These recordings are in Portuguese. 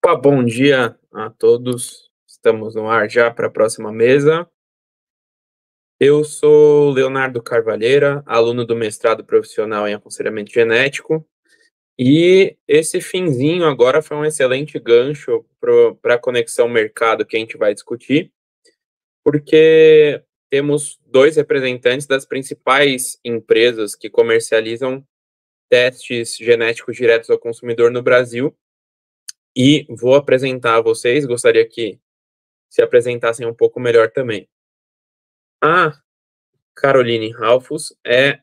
Opa, bom dia a todos. Estamos no ar já para a próxima mesa. Eu sou Leonardo Carvalheira, aluno do mestrado profissional em aconselhamento genético, e esse finzinho agora foi um excelente gancho para a conexão mercado que a gente vai discutir, porque temos dois representantes das principais empresas que comercializam testes genéticos diretos ao consumidor no Brasil, e vou apresentar a vocês. Gostaria que se apresentassem um pouco melhor também. A Caroline Ralphus é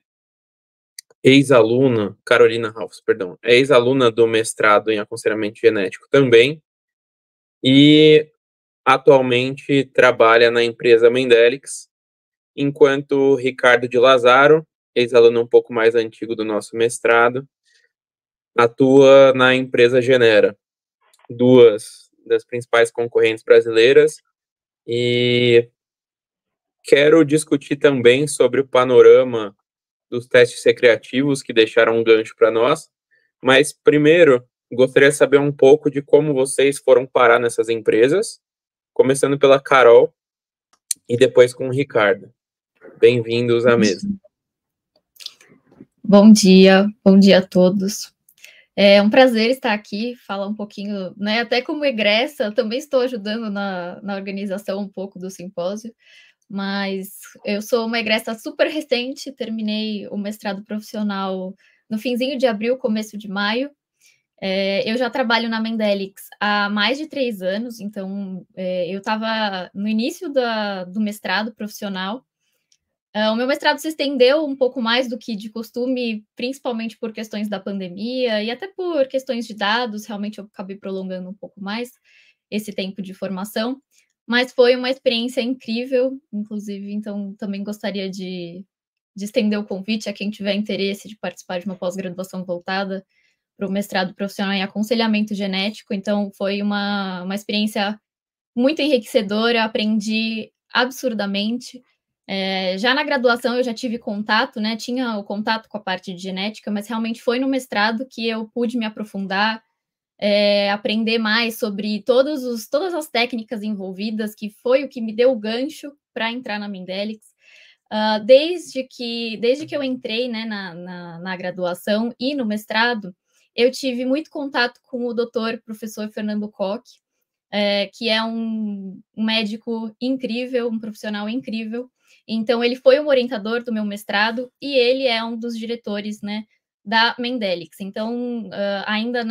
Carolina Ralphus, perdão, é ex-aluna do mestrado em aconselhamento genético também, e atualmente trabalha na empresa Mendelix, enquanto Ricardo de Lazaro, ex-aluno um pouco mais antigo do nosso mestrado, atua na empresa Genera, duas das principais concorrentes brasileiras, e quero discutir também sobre o panorama dos testes recreativos que deixaram um gancho para nós, mas primeiro gostaria de saber um pouco de como vocês foram parar nessas empresas, começando pela Carol e depois com o Ricardo. Bem-vindos à mesa. Bom dia a todos. É um prazer estar aqui, falar um pouquinho, né? Até como egressa, também estou ajudando na organização um pouco do simpósio, mas eu sou uma egressa super recente, terminei o mestrado profissional no finzinho de abril, começo de maio. Eu já trabalho na Mendelix há mais de 3 anos, então eu estava no início do mestrado profissional. O meu mestrado se estendeu um pouco mais do que de costume, principalmente por questões da pandemia e até por questões de dados. Realmente eu acabei prolongando um pouco mais esse tempo de formação, mas foi uma experiência incrível, inclusive, então também gostaria de estender o convite a quem tiver interesse de participar de uma pós-graduação voltada para o mestrado profissional em aconselhamento genético. Então foi uma experiência muito enriquecedora, aprendi absurdamente. Já na graduação eu já tive contato, né? Tinha o contato com a parte de genética, mas realmente foi no mestrado que eu pude me aprofundar, aprender mais sobre todas as técnicas envolvidas, que foi o que me deu o gancho para entrar na Mendelix. Desde que eu entrei, né, na graduação e no mestrado, eu tive muito contato com o doutor professor Fernando Koch, que é um médico incrível, um profissional incrível. Então, ele foi um orientador do meu mestrado e ele é um dos diretores, né, da Mendelix. Então, ainda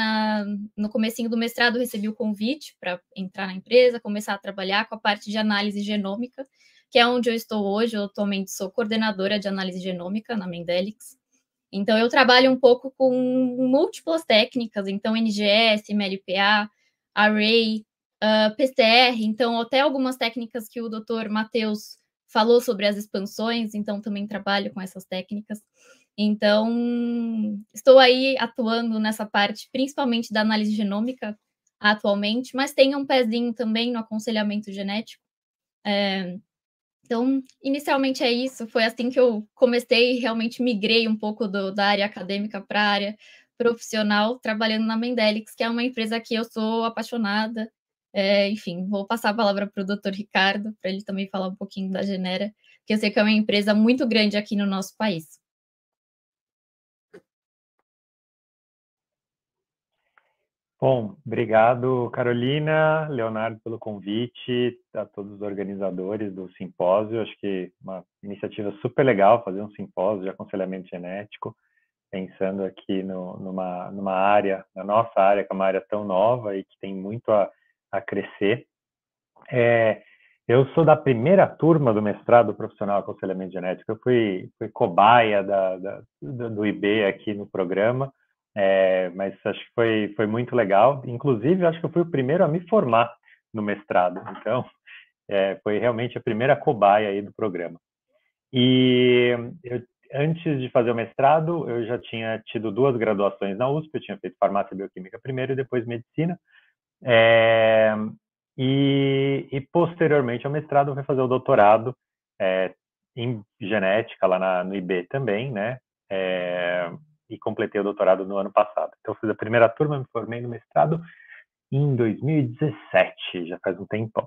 no comecinho do mestrado, recebi o convite para entrar na empresa, começar a trabalhar com a parte de análise genômica, que é onde eu estou hoje. Eu atualmente sou coordenadora de análise genômica na Mendelix. Então, eu trabalho um pouco com múltiplas técnicas, então NGS, MLPA, Array, PCR, então até algumas técnicas que o doutor Matheus falou sobre as expansões, então também trabalho com essas técnicas. Então, estou aí atuando nessa parte, principalmente da análise genômica atualmente, mas tenho um pezinho também no aconselhamento genético. Então, inicialmente é isso, foi assim que eu comecei e realmente migrei um pouco da área acadêmica para a área profissional, trabalhando na Mendelix, que é uma empresa que eu sou apaixonada. Enfim, vou passar a palavra para o doutor Ricardo, para ele também falar um pouquinho da Genera, que eu sei que é uma empresa muito grande aqui no nosso país. Bom, obrigado, Carolina, Leonardo, pelo convite, a todos os organizadores do simpósio. Acho que uma iniciativa super legal fazer um simpósio de aconselhamento genético, pensando aqui numa área, na nossa área, que é uma área tão nova e que tem muito a crescer. Eu sou da primeira turma do mestrado profissional em aconselhamento genético. Eu fui cobaia do IB aqui no programa. Mas acho que foi muito legal. Inclusive, acho que eu fui o primeiro a me formar no mestrado. Então, foi realmente a primeira cobaia aí do programa. E antes de fazer o mestrado, eu já tinha tido 2 graduações na USP. Eu tinha feito farmácia e bioquímica primeiro e depois medicina. E posteriormente ao mestrado, eu fui fazer o doutorado em genética lá no IB também, né? E completei o doutorado no ano passado. Então, fiz a primeira turma, me formei no mestrado em 2017, já faz um tempão.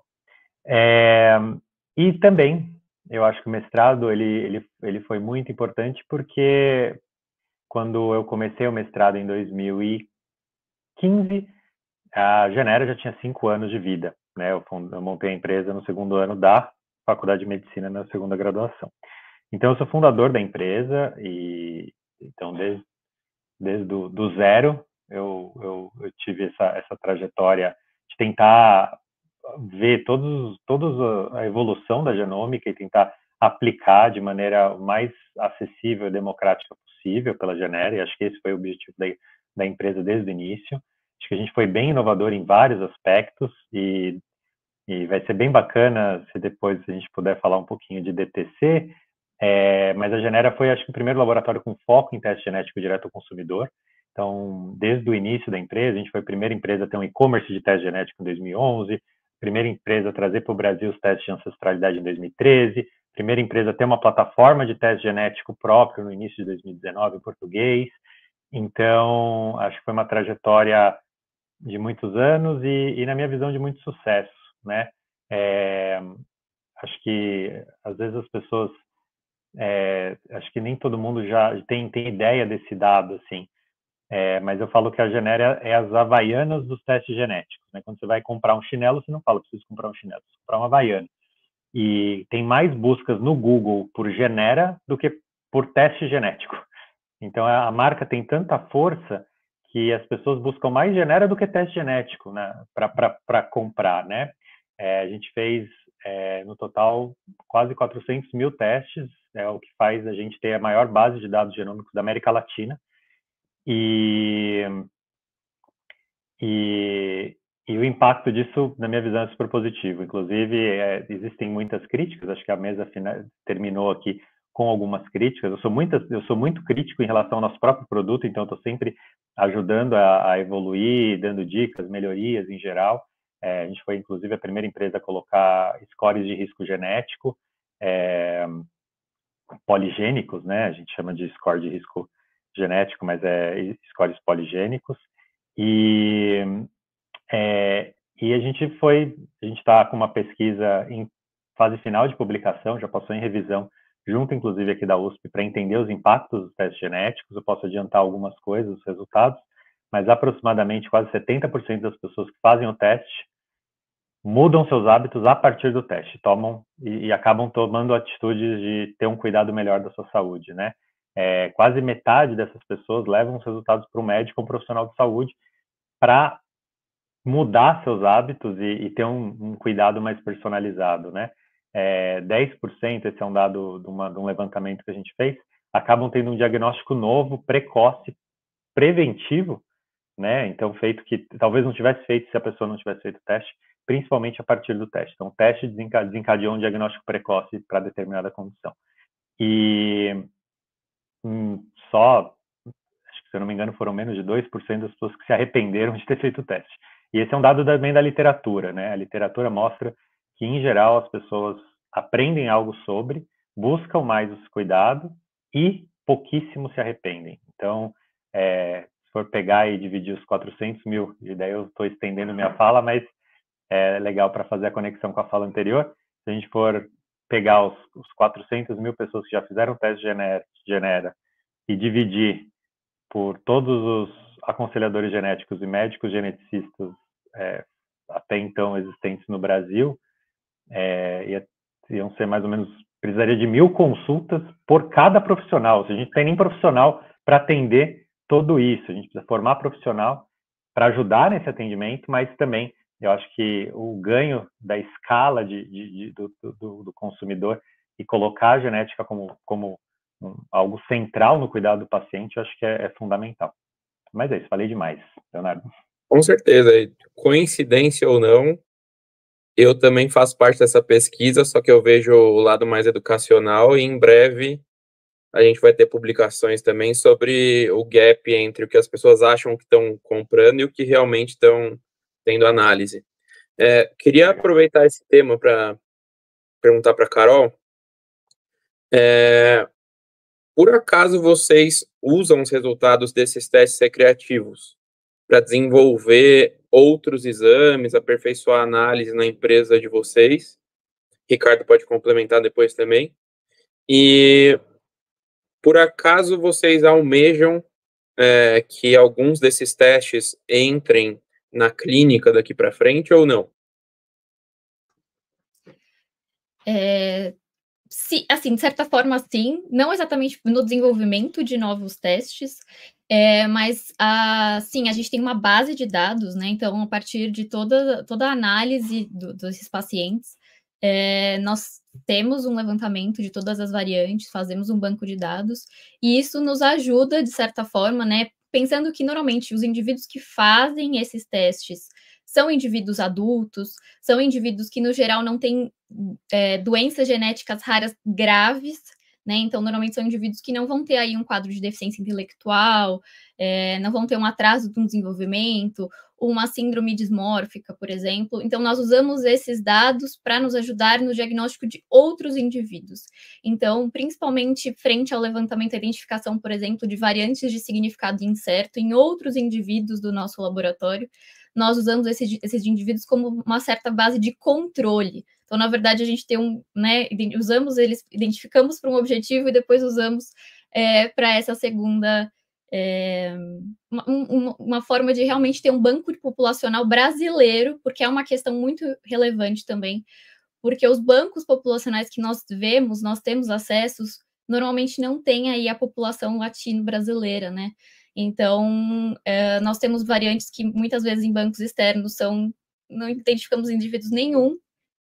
E também, eu acho que o mestrado, ele foi muito importante porque quando eu comecei o mestrado em 2015, a Genera já tinha 5 anos de vida, né? Eu montei a empresa no segundo ano da Faculdade de Medicina, na segunda graduação. Então, eu sou fundador da empresa e, então, desde do zero, eu tive essa trajetória de tentar ver toda a evolução da genômica e tentar aplicar de maneira mais acessível e democrática possível pela Genera, e acho que esse foi o objetivo da empresa desde o início. Acho que a gente foi bem inovador em vários aspectos e vai ser bem bacana se depois a gente puder falar um pouquinho de DTC, mas a Genera foi, acho que, o primeiro laboratório com foco em teste genético direto ao consumidor. Então, desde o início da empresa, a gente foi a primeira empresa a ter um e-commerce de teste genético em 2011, primeira empresa a trazer para o Brasil os testes de ancestralidade em 2013, primeira empresa a ter uma plataforma de teste genético próprio no início de 2019 em português. Então, acho que foi uma trajetória de muitos anos e na minha visão, de muito sucesso, né? Acho que, às vezes, as pessoas acho que nem todo mundo já tem ideia desse dado, assim, mas eu falo que a Genera é as Havaianas dos testes genéticos, né? Quando você vai comprar um chinelo, você não fala, preciso comprar um chinelo, preciso comprar uma Havaiana. E tem mais buscas no Google por Genera do que por teste genético. Então, a marca tem tanta força que as pessoas buscam mais Genera do que teste genético, né, para comprar, né? A gente fez, no total, quase 400 mil testes, o que faz a gente ter a maior base de dados genômicos da América Latina. E o impacto disso, na minha visão, é super positivo. Inclusive, existem muitas críticas, acho que a mesa terminou aqui com algumas críticas. Eu sou muito crítico em relação ao nosso próprio produto, então estou sempre ajudando a evoluir, dando dicas, melhorias em geral. A gente foi, inclusive, a primeira empresa a colocar scores de risco genético poligênicos, né? A gente chama de score de risco genético, mas scores poligênicos. E a gente está com uma pesquisa em fase final de publicação, já passou em revisão, junto inclusive aqui da USP, para entender os impactos dos testes genéticos. Eu posso adiantar algumas coisas, os resultados, mas aproximadamente quase 70% das pessoas que fazem o teste mudam seus hábitos a partir do teste, tomam e acabam tomando atitudes de ter um cuidado melhor da sua saúde, né? Quase metade dessas pessoas levam os resultados para um médico ou um profissional de saúde para mudar seus hábitos e ter um cuidado mais personalizado, né? 10%, esse é um dado de um levantamento que a gente fez, acabam tendo um diagnóstico novo, precoce, preventivo, né? Então, feito que talvez não tivesse feito se a pessoa não tivesse feito o teste, principalmente a partir do teste. Então, o teste desencadeou um diagnóstico precoce para determinada condição. E só, acho que, se eu não me engano, foram menos de 2% das pessoas que se arrependeram de ter feito o teste. E esse é um dado também da literatura, né? A literatura mostra que, em geral, as pessoas aprendem algo sobre, buscam mais os cuidados e pouquíssimo se arrependem. Então, se for pegar e dividir os 400 mil, e daí eu estou estendendo minha fala, mas é legal para fazer a conexão com a fala anterior. Se a gente for pegar os 400 mil pessoas que já fizeram o teste Genera e dividir por todos os aconselhadores genéticos e médicos geneticistas até então existentes no Brasil, iam ser mais ou menos, precisaria de 1.000 consultas por cada profissional. Ou seja, a gente não tem nem profissional para atender tudo isso. A gente precisa formar profissional para ajudar nesse atendimento, mas também eu acho que o ganho da escala do consumidor e colocar a genética como algo central no cuidado do paciente, eu acho que é fundamental. Mas é isso, falei demais, Leonardo. Com certeza, coincidência ou não, eu também faço parte dessa pesquisa, só que eu vejo o lado mais educacional e em breve a gente vai ter publicações também sobre o gap entre o que as pessoas acham que estão comprando e o que realmente estão tendo análise. Queria aproveitar esse tema para perguntar para a Carol. Por acaso vocês usam os resultados desses testes recreativos para desenvolver outros exames, aperfeiçoar a análise na empresa de vocês. Ricardo pode complementar depois também. E, por acaso, vocês almejam que alguns desses testes entrem na clínica daqui para frente ou não? Assim, de certa forma, sim, não exatamente no desenvolvimento de novos testes, mas, sim, a gente tem uma base de dados, né? Então, a partir de toda a análise desses pacientes, nós temos um levantamento de todas as variantes, fazemos um banco de dados, e isso nos ajuda, de certa forma, né? Pensando que, normalmente, os indivíduos que fazem esses testes são indivíduos adultos, são indivíduos que, no geral, não têm doenças genéticas raras graves, né? Então, normalmente são indivíduos que não vão ter aí um quadro de deficiência intelectual, não vão ter um atraso no desenvolvimento, uma síndrome dismórfica, por exemplo. Então, nós usamos esses dados para nos ajudar no diagnóstico de outros indivíduos. Então, principalmente frente ao levantamento e identificação, por exemplo, de variantes de significado incerto em outros indivíduos do nosso laboratório, nós usamos esses indivíduos como uma certa base de controle. Então, na verdade, a gente tem usamos eles, identificamos para um objetivo e depois usamos para essa segunda, uma forma de realmente ter um banco populacional brasileiro, porque é uma questão muito relevante também, porque os bancos populacionais que nós temos acessos, normalmente não tem aí a população latino-brasileira, né? Então, nós temos variantes que muitas vezes em bancos externos não identificamos indivíduos nenhum,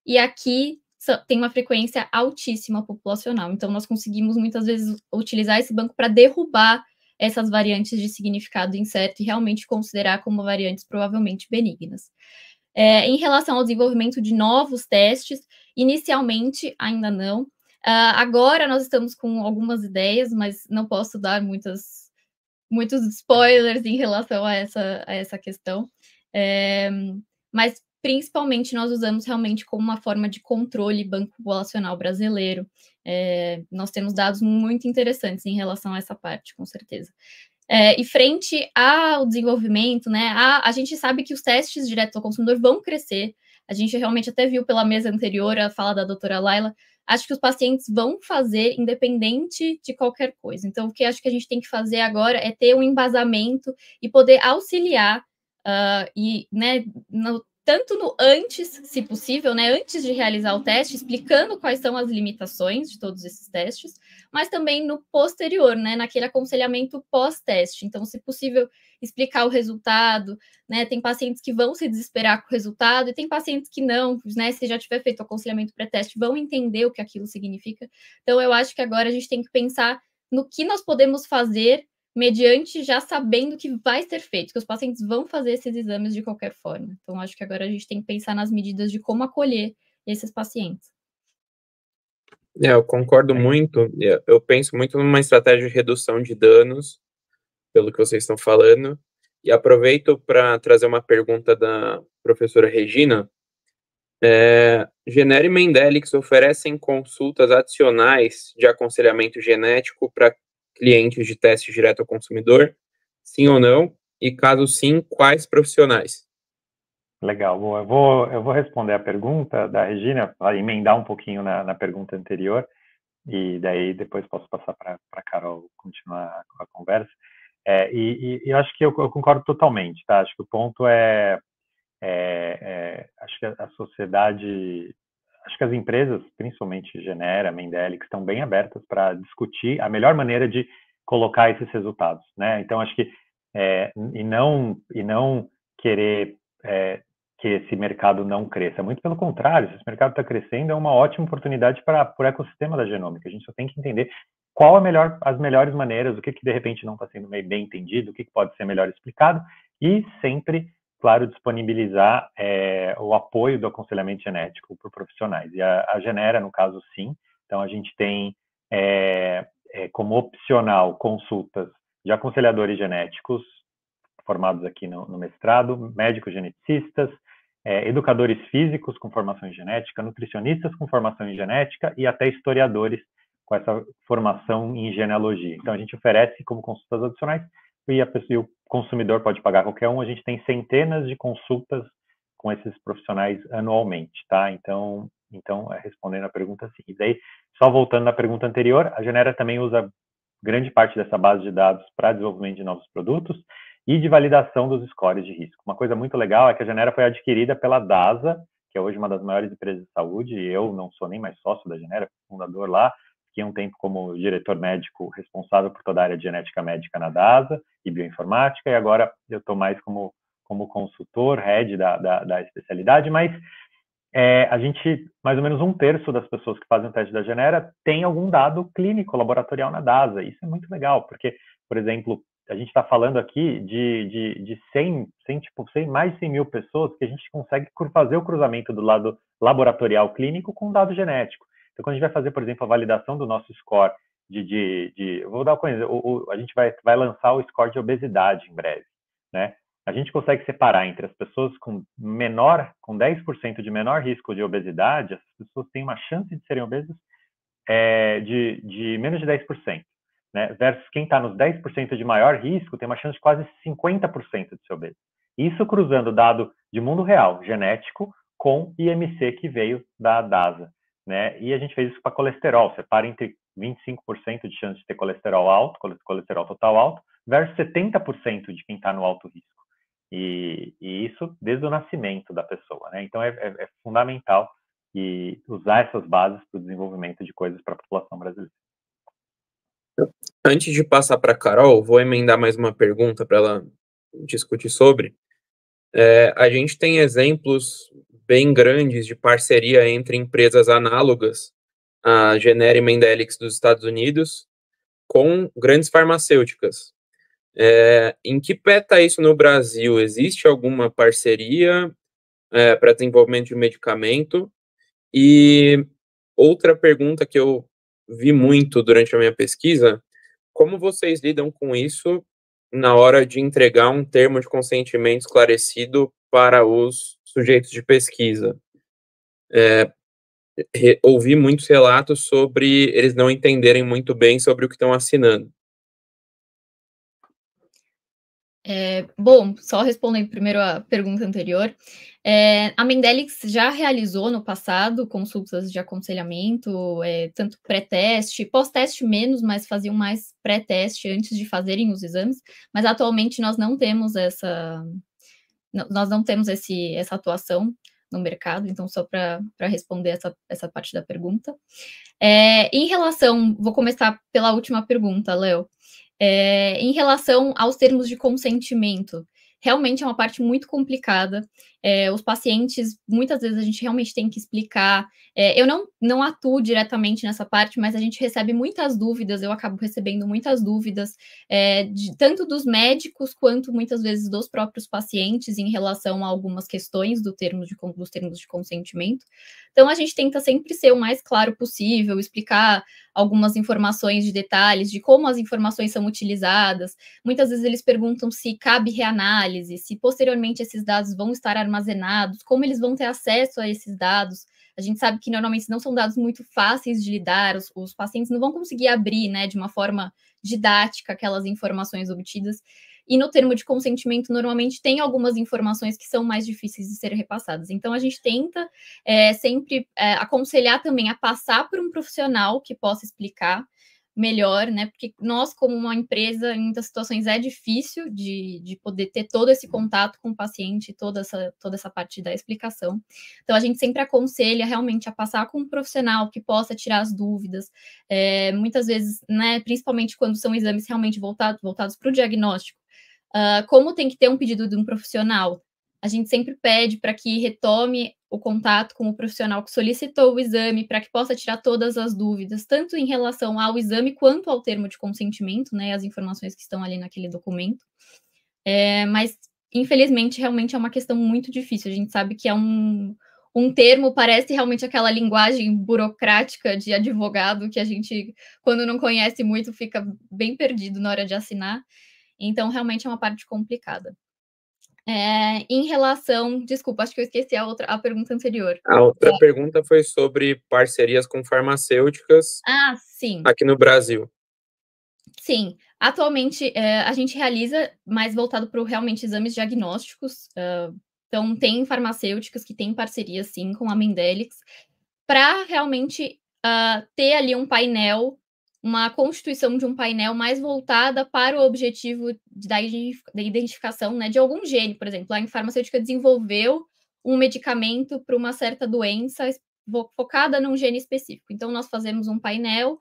e aqui tem uma frequência altíssima populacional. Então, nós conseguimos muitas vezes utilizar esse banco para derrubar essas variantes de significado incerto e realmente considerar como variantes provavelmente benignas. Em relação ao desenvolvimento de novos testes, inicialmente ainda não. Agora nós estamos com algumas ideias, mas não posso dar muitos spoilers em relação a essa questão. Mas principalmente nós usamos realmente como uma forma de controle banco populacional brasileiro. Nós temos dados muito interessantes em relação a essa parte, com certeza. E frente ao desenvolvimento, né, a gente sabe que os testes direto ao consumidor vão crescer. A gente realmente até viu pela mesa anterior a fala da doutora Laila. Acho que os pacientes vão fazer independente de qualquer coisa. Então, o que acho que a gente tem que fazer agora é ter um embasamento e poder auxiliar, né, tanto no antes, se possível, né, antes de realizar o teste, explicando quais são as limitações de todos esses testes, mas também no posterior, né, naquele aconselhamento pós-teste. Então, se possível, explicar o resultado, né, tem pacientes que vão se desesperar com o resultado e tem pacientes que não, né, se já tiver feito o aconselhamento pré-teste, vão entender o que aquilo significa. Então, eu acho que agora a gente tem que pensar no que nós podemos fazer mediante já sabendo que vai ser feito, que os pacientes vão fazer esses exames de qualquer forma. Então, acho que agora a gente tem que pensar nas medidas de como acolher esses pacientes. Eu concordo muito. Eu penso muito numa estratégia de redução de danos, pelo que vocês estão falando, e aproveito para trazer uma pergunta da professora Regina. Genera e Mendelix oferecem consultas adicionais de aconselhamento genético para clientes de teste direto ao consumidor? Sim ou não? E caso sim, quais profissionais? Legal, boa. Eu vou responder a pergunta da Regina, para emendar um pouquinho na pergunta anterior, e daí depois posso passar para a Carol continuar a conversa. E eu acho que eu concordo totalmente, tá? Acho que o ponto acho que a sociedade, acho que as empresas, principalmente Genera, Mendelix, estão bem abertas para discutir a melhor maneira de colocar esses resultados, né? Então, acho que e não querer que esse mercado não cresça. Muito pelo contrário, se esse mercado está crescendo, é uma ótima oportunidade para o ecossistema da genômica. A gente só tem que entender qual as melhores maneiras, o que de repente não está sendo bem entendido, o que pode ser melhor explicado, e sempre, claro, disponibilizar o apoio do aconselhamento genético por profissionais. E a Genera, no caso, sim. Então, a gente tem como opcional consultas de aconselhadores genéticos formados aqui no mestrado, médicos geneticistas, educadores físicos com formação em genética, nutricionistas com formação em genética e até historiadores com essa formação em genealogia. Então, a gente oferece como consultas adicionais e o consumidor pode pagar qualquer um. A gente tem centenas de consultas com esses profissionais anualmente, tá? Então respondendo a pergunta assim. E daí, só voltando na pergunta anterior, a Genera também usa grande parte dessa base de dados para desenvolvimento de novos produtos e de validação dos scores de risco. Uma coisa muito legal é que a Genera foi adquirida pela DASA, que é hoje uma das maiores empresas de saúde, e eu não sou nem mais sócio da Genera, fundador lá, fiquei um tempo como diretor médico responsável por toda a área de genética médica na DASA e bioinformática, e agora eu estou mais como consultor, head da especialidade, mas a gente, mais ou menos 1/3 das pessoas que fazem o teste da Genera tem algum dado clínico laboratorial na DASA. Isso é muito legal, porque, por exemplo, a gente está falando aqui de 100, mais de 100 mil pessoas que a gente consegue fazer o cruzamento do lado laboratorial clínico com o dado genético. Então, quando a gente vai fazer, por exemplo, a validação do nosso score eu vou dar uma coisa, a gente vai lançar o score de obesidade em breve, né? A gente consegue separar entre as pessoas com 10% de menor risco de obesidade, essas pessoas têm uma chance de serem obesas de menos de 10%, né? Versus quem está nos 10% de maior risco tem uma chance de quase 50% de ser obeso. Isso cruzando dado de mundo real, genético, com IMC que veio da DASA, né? E a gente fez isso para colesterol, separa entre 25% de chance de ter colesterol alto, colesterol total alto, versus 70% de quem está no alto risco. E isso desde o nascimento da pessoa, né? Então é fundamental usar essas bases para o desenvolvimento de coisas para a população brasileira. Antes de passar para a Carol, vou emendar mais uma pergunta para ela discutir sobre. A gente tem exemplos bem grandes de parceria entre empresas análogas à Genera e Mendelex dos Estados Unidos com grandes farmacêuticas. Em que pé está isso no Brasil? Existe alguma parceria para desenvolvimento de medicamento? E outra pergunta que eu vi muito durante a minha pesquisa: como vocês lidam com isso na hora de entregar um termo de consentimento esclarecido para os sujeitos de pesquisa? Ouvi muitos relatos sobre eles não entenderem muito bem sobre o que estão assinando. Bom, só respondendo primeiro a pergunta anterior, a Mendelex já realizou no passado consultas de aconselhamento, tanto pré-teste, pós-teste menos, mas faziam mais pré-teste antes de fazerem os exames, mas atualmente nós não temos essa atuação no mercado, então só para responder essa parte da pergunta. Em relação, vou começar pela última pergunta, Léo. Em relação aos termos de consentimento, realmente é uma parte muito complicada. Os pacientes, muitas vezes a gente realmente tem que explicar. Eu não atuo diretamente nessa parte, mas a gente recebe muitas dúvidas, eu acabo recebendo muitas dúvidas, tanto dos médicos quanto muitas vezes dos próprios pacientes em relação a algumas questões dos termos de consentimento. Então, a gente tenta sempre ser o mais claro possível, explicar algumas informações de detalhes, de como as informações são utilizadas. Muitas vezes eles perguntam se cabe reanálise, se posteriormente esses dados vão estar armazenados, como eles vão ter acesso a esses dados. A gente sabe que normalmente não são dados muito fáceis de lidar, os pacientes não vão conseguir abrir, né, de uma forma didática aquelas informações obtidas. E no termo de consentimento, normalmente tem algumas informações que são mais difíceis de ser repassadas. Então, a gente tenta sempre aconselhar também a passar por um profissional que possa explicar melhor, né? Porque nós, como uma empresa, em muitas situações é difícil de poder ter todo esse contato com o paciente, toda essa parte da explicação. Então, a gente sempre aconselha realmente a passar com um profissional que possa tirar as dúvidas. Muitas vezes, né, principalmente quando são exames realmente voltados para o diagnóstico, como tem que ter um pedido de um profissional, a gente sempre pede para que retome o contato com o profissional que solicitou o exame, para que possa tirar todas as dúvidas, tanto em relação ao exame quanto ao termo de consentimento, né, as informações que estão ali naquele documento. Mas, infelizmente, realmente é uma questão muito difícil. A gente sabe que é um termo, parece realmente aquela linguagem burocrática de advogado que a gente, quando não conhece muito, fica bem perdido na hora de assinar. Então, realmente é uma parte complicada. Em relação... Desculpa, acho que eu esqueci a pergunta anterior. A outra pergunta foi sobre parcerias com farmacêuticas sim. aqui no Brasil. Sim. Atualmente, a gente realiza mais voltado para realmente exames diagnósticos, então tem farmacêuticas que têm parceria, sim, com a Mendelix, para realmente, ter ali um painel, uma constituição de um painel mais voltada para o objetivo da identificação, né, de algum gene, por exemplo, a farmacêutica desenvolveu um medicamento para uma certa doença focada num gene específico. Então nós fazemos um painel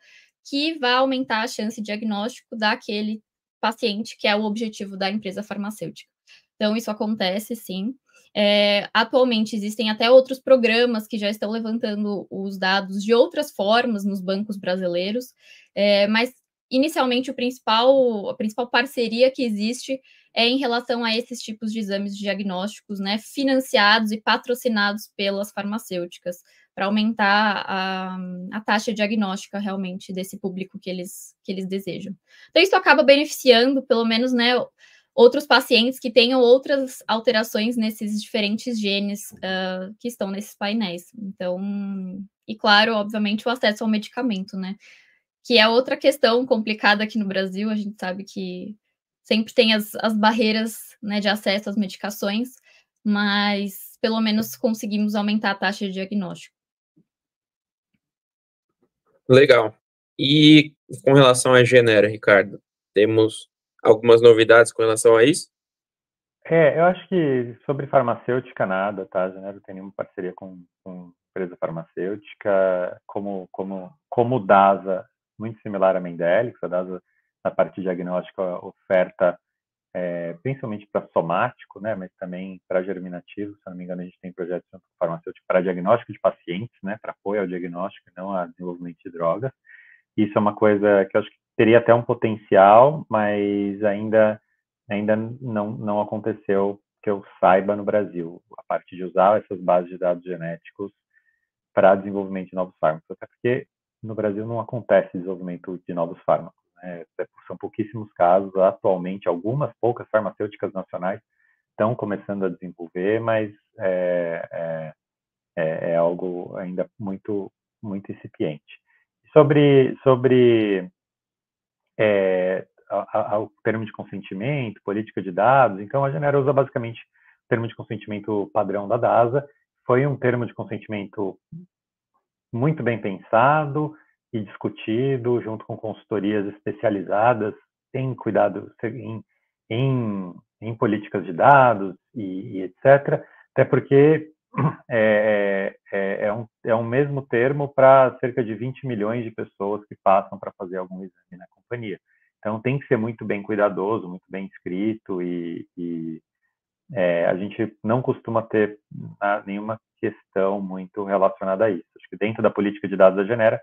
que vai aumentar a chance de diagnóstico daquele paciente, que é o objetivo da empresa farmacêutica. Então isso acontece, sim. Atualmente existem até outros programas que já estão levantando os dados de outras formas nos bancos brasileiros, mas inicialmente a principal parceria que existe é em relação a esses tipos de exames diagnósticos, né, financiados e patrocinados pelas farmacêuticas, para aumentar a taxa diagnóstica realmente desse público que eles desejam. Então isso acaba beneficiando, pelo menos, né, outros pacientes que tenham outras alterações nesses diferentes genes que estão nesses painéis. Então, e claro, obviamente, o acesso ao medicamento, né? Que é outra questão complicada aqui no Brasil. A gente sabe que sempre tem as barreiras, né, de acesso às medicações, mas pelo menos conseguimos aumentar a taxa de diagnóstico. Legal. E com relação à Genera, Ricardo, temos algumas novidades com relação a isso? Eu acho que sobre farmacêutica nada, tá? A Genera não tem nenhuma parceria com empresa farmacêutica, como o DASA, muito similar à Mendelix. A DASA, na parte diagnóstica, oferta principalmente para somático, né, mas também para germinativo. Se não me engano, a gente tem projetos junto com farmacêutico para diagnóstico de pacientes, né, para apoio ao diagnóstico e não a desenvolvimento de drogas. Isso é uma coisa que eu acho que teria até um potencial, mas ainda não aconteceu que eu saiba no Brasil, a parte de usar essas bases de dados genéticos para desenvolvimento de novos fármacos, até porque no Brasil não acontece desenvolvimento de novos fármacos, né? São pouquíssimos casos. Atualmente, algumas poucas farmacêuticas nacionais estão começando a desenvolver, mas é algo ainda muito incipiente. Sobre o termo de consentimento, política de dados, então a Genera usa basicamente o termo de consentimento padrão da DASA. Foi um termo de consentimento muito bem pensado e discutido, junto com consultorias especializadas em cuidado em políticas de dados e etc. Até porque é um mesmo termo para cerca de 20 milhões de pessoas que passam para fazer algum exame na companhia. Então tem que ser muito bem cuidadoso, muito bem escrito e a gente não costuma ter nenhuma questão muito relacionada a isso. Acho que dentro da política de dados da Genera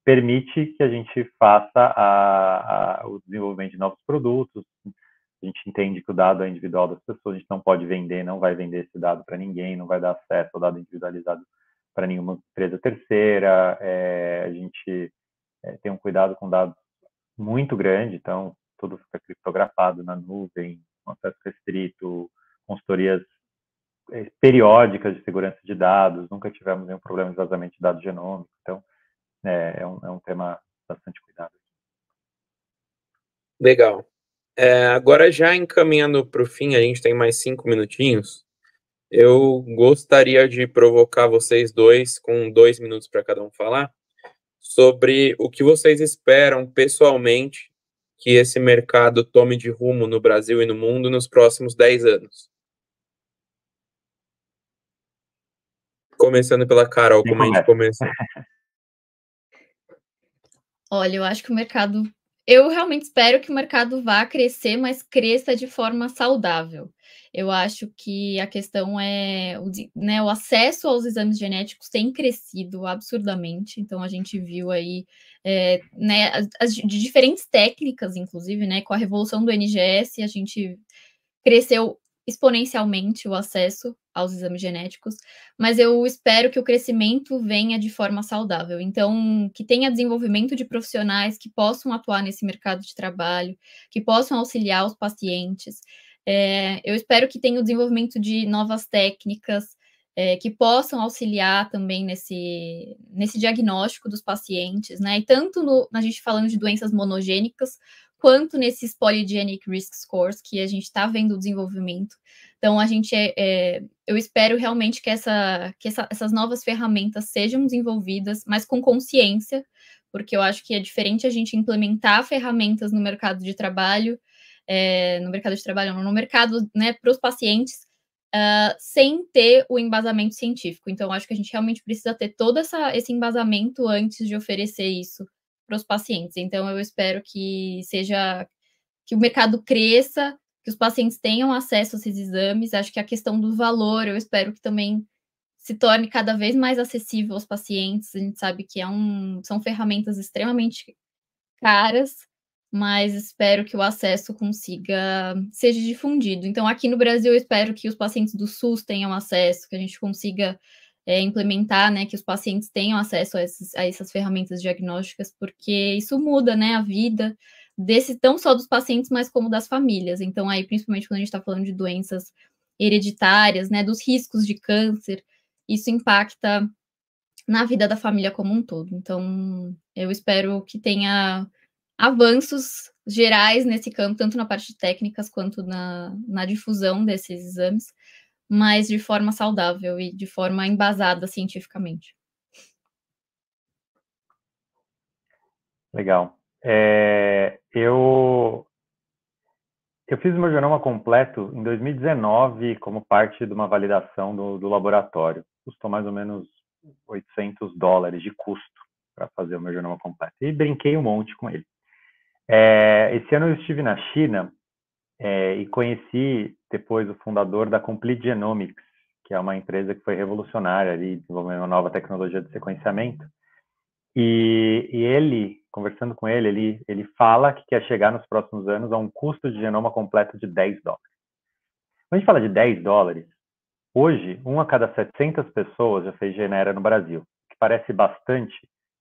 permite que a gente faça o desenvolvimento de novos produtos. A gente entende que o dado é individual das pessoas, a gente não pode vender, não vai vender esse dado para ninguém, não vai dar acesso ao dado individualizado para nenhuma empresa terceira. A gente tem um cuidado com dados muito grande, então tudo fica criptografado na nuvem, com acesso restrito, consultorias periódicas de segurança de dados, nunca tivemos nenhum problema de vazamento de dados genômicos, então é um tema bastante cuidado. Legal. Agora, já encaminhando para o fim, a gente tem mais 5 minutinhos. Eu gostaria de provocar vocês dois, com 2 minutos para cada um falar, sobre o que vocês esperam pessoalmente que esse mercado tome de rumo no Brasil e no mundo nos próximos 10 anos. Começando pela Carol, como a gente começou. Olha, eu acho que eu realmente espero que o mercado vá crescer, mas cresça de forma saudável. Eu acho que a questão é o acesso aos exames genéticos tem crescido absurdamente. Então a gente viu aí, né, de diferentes técnicas, inclusive, né, com a revolução do NGS, a gente cresceu exponencialmente o acesso aos exames genéticos, mas eu espero que o crescimento venha de forma saudável. Então, que tenha desenvolvimento de profissionais que possam atuar nesse mercado de trabalho, que possam auxiliar os pacientes. Eu espero que tenha o desenvolvimento de novas técnicas, que possam auxiliar também nesse diagnóstico dos pacientes, né? E tanto a gente falando de doenças monogênicas, quanto nesses polygenic risk scores que a gente está vendo o desenvolvimento. Então, a gente eu espero realmente que essas novas ferramentas sejam desenvolvidas, mas com consciência, porque eu acho que é diferente a gente implementar ferramentas no mercado de trabalho, no mercado, né, para os pacientes, sem ter o embasamento científico. Então, acho que a gente realmente precisa ter todo esse embasamento antes de oferecer isso para os pacientes. Então, eu espero que o mercado cresça, que os pacientes tenham acesso a esses exames. Acho que a questão do valor, eu espero que também se torne cada vez mais acessível aos pacientes. A gente sabe que são ferramentas extremamente caras, mas espero que o acesso seja difundido. Então, aqui no Brasil, eu espero que os pacientes do SUS tenham acesso, que a gente consiga implementar, né, que os pacientes tenham acesso a essas ferramentas diagnósticas, porque isso muda, né, a vida não só dos pacientes, mas como das famílias. Então, aí, principalmente quando a gente está falando de doenças hereditárias, né, dos riscos de câncer, isso impacta na vida da família como um todo. Então, eu espero que tenha avanços gerais nesse campo, tanto na parte de técnicas quanto na difusão desses exames, mas de forma saudável e de forma embasada cientificamente. Legal. Eu fiz o meu genoma completo em 2019 como parte de uma validação do laboratório. Custou mais ou menos $800 de custo para fazer o meu genoma completo. E brinquei um monte com ele. Esse ano eu estive na China e conheci depois o fundador da Complete Genomics, que é uma empresa que foi revolucionária ali, desenvolvendo uma nova tecnologia de sequenciamento. E ele, conversando com ele fala que quer chegar nos próximos anos a um custo de genoma completo de $10. Quando a gente fala de $10, hoje, 1 a cada 700 pessoas já fez genera no Brasil, que parece bastante,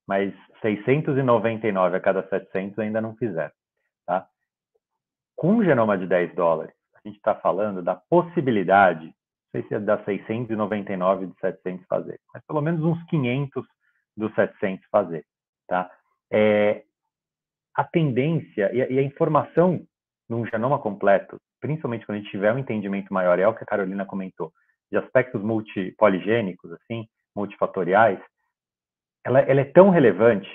mas 699 a cada 700 ainda não fizeram. Tá? Com um genoma de $10, a gente está falando da possibilidade, não sei se é das 699 de 700 fazer, mas pelo menos uns 500 dos 700 fazer. Tá? A tendência e a informação num genoma completo, principalmente quando a gente tiver um entendimento maior, é o que a Carolina comentou, de aspectos poligênicos, assim, multifatoriais, ela é tão relevante,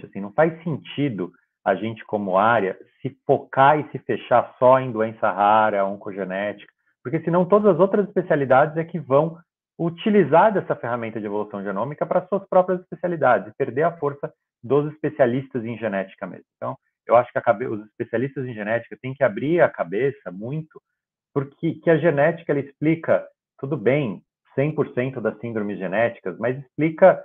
assim, não faz sentido a gente, como área, se focar e se fechar só em doença rara, oncogenética, porque senão todas as outras especialidades é que vão utilizar dessa ferramenta de evolução genômica para suas próprias especialidades, e perder a força dos especialistas em genética mesmo. Então, eu acho que os especialistas em genética têm que abrir a cabeça muito, porque que a genética ela explica, tudo bem, 100% das síndromes genéticas, mas explica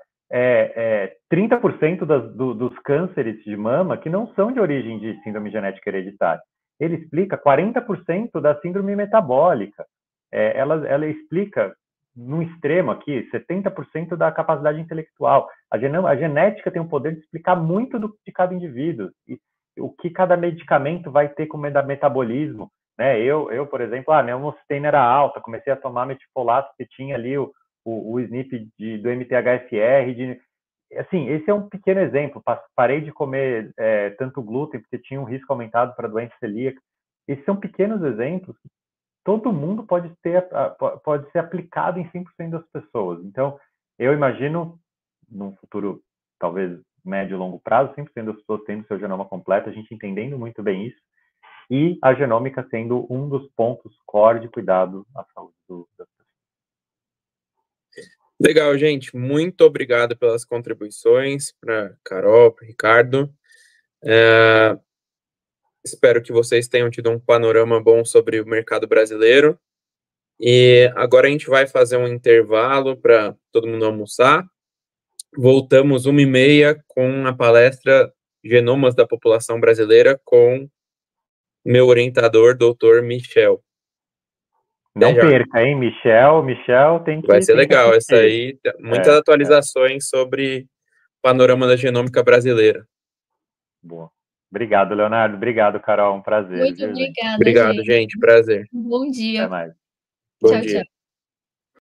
30% dos cânceres de mama que não são de origem de síndrome genética hereditária. Ele explica 40% da síndrome metabólica. Ela explica, no extremo aqui, 70% da capacidade intelectual. A genética tem o poder de explicar muito de cada indivíduo, e o que cada medicamento vai ter como metabolismo. Né? Eu, por exemplo, minha homocisteína era alta, comecei a tomar metifolato, que tinha ali o SNP do MTHFR. Assim, esse é um pequeno exemplo. Parei de comer tanto glúten, porque tinha um risco aumentado para doença celíaca. Esses são pequenos exemplos que todo mundo pode ser aplicado em 100% das pessoas. Então, eu imagino, num futuro, talvez médio e longo prazo, 100% das pessoas tendo seu genoma completo, a gente entendendo muito bem isso, e a genômica sendo um dos pontos core de cuidado à saúde das pessoas. Legal, gente. Muito obrigado pelas contribuições para Carol, para Ricardo. Espero que vocês tenham tido um panorama bom sobre o mercado brasileiro. E agora a gente vai fazer um intervalo para todo mundo almoçar. Voltamos 13h30 com a palestra Genomas da População Brasileira com meu orientador, Dr. Michel. Não perca, hein? Michel tem que... Vai ser legal, essa aí, muitas atualizações sobre o panorama da genômica brasileira. Boa. Obrigado, Leonardo. Obrigado, Carol. Um prazer. Muito obrigada, Obrigado, gente. Prazer. Bom dia. Até mais. Bom dia. Tchau.